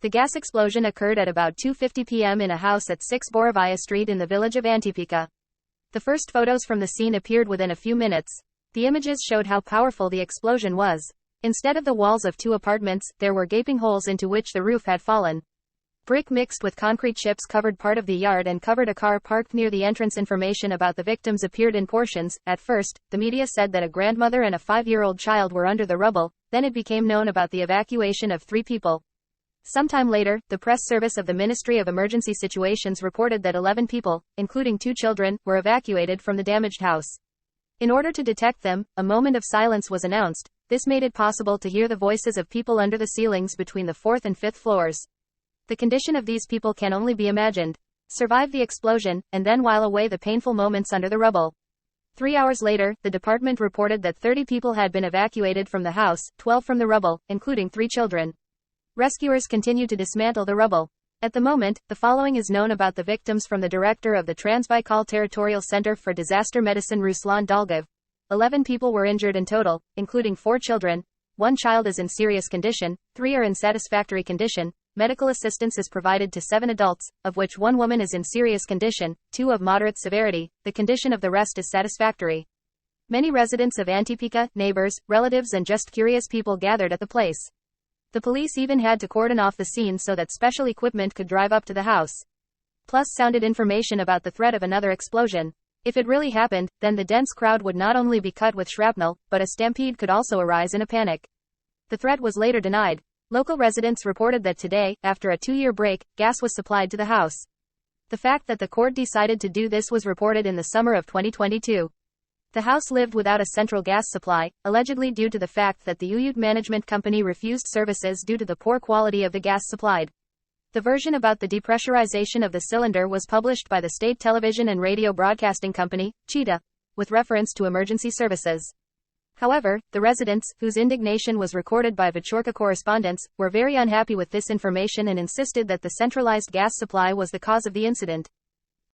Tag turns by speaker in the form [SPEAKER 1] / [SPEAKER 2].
[SPEAKER 1] The gas explosion occurred at about 2:50 p.m. in a house at 6 Borovaya Street in the village of Antipikha. The first photos from the scene appeared within a few minutes. The images showed how powerful the explosion was. Instead of the walls of two apartments, there were gaping holes into which the roof had fallen. Brick mixed with concrete chips covered part of the yard and covered a car parked near the entrance. Information about the victims appeared in portions. At first, the media said that a grandmother and a 5-year-old child were under the rubble. Then it became known about the evacuation of 3 people. Sometime later, the press service of the Ministry of Emergency Situations reported that 11 people, including 2 children, were evacuated from the damaged house. In order to detect them, a moment of silence was announced. This made it possible to hear the voices of people under the ceilings between the 4th and 5th floors. The condition of these people can only be imagined. Survive the explosion, and then while away the painful moments under the rubble. 3 hours later, the department reported that 30 people had been evacuated from the house, 12 from the rubble, including 3 children. Rescuers continue to dismantle the rubble. At the moment, the following is known about the victims from the director of the Transbaikal Territorial Center for Disaster Medicine Ruslan Dolgov. 11 people were injured in total, including 4 children. 1 child is in serious condition, 3 are in satisfactory condition. Medical assistance is provided to 7 adults, of which 1 woman is in serious condition, 2 of moderate severity. The condition of the rest is satisfactory. Many residents of Antipikha, neighbors, relatives and just curious people gathered at the place. The police even had to cordon off the scene so that special equipment could drive up to the house. Plus sounded information about the threat of another explosion. If it really happened, then the dense crowd would not only be cut with shrapnel, but a stampede could also arise in a panic. The threat was later denied. Local residents reported that today, after a 2-year break, gas was supplied to the house. The fact that the court decided to do this was reported in the summer of 2022. The house lived without a central gas supply, allegedly due to the fact that the Uyut management company refused services due to the poor quality of the gas supplied. The version about the depressurization of the cylinder was published by the state television and radio broadcasting company, Chita, with reference to emergency services. However, the residents, whose indignation was recorded by Vechorka correspondents, were very unhappy with this information and insisted that the centralized gas supply was the cause of the incident.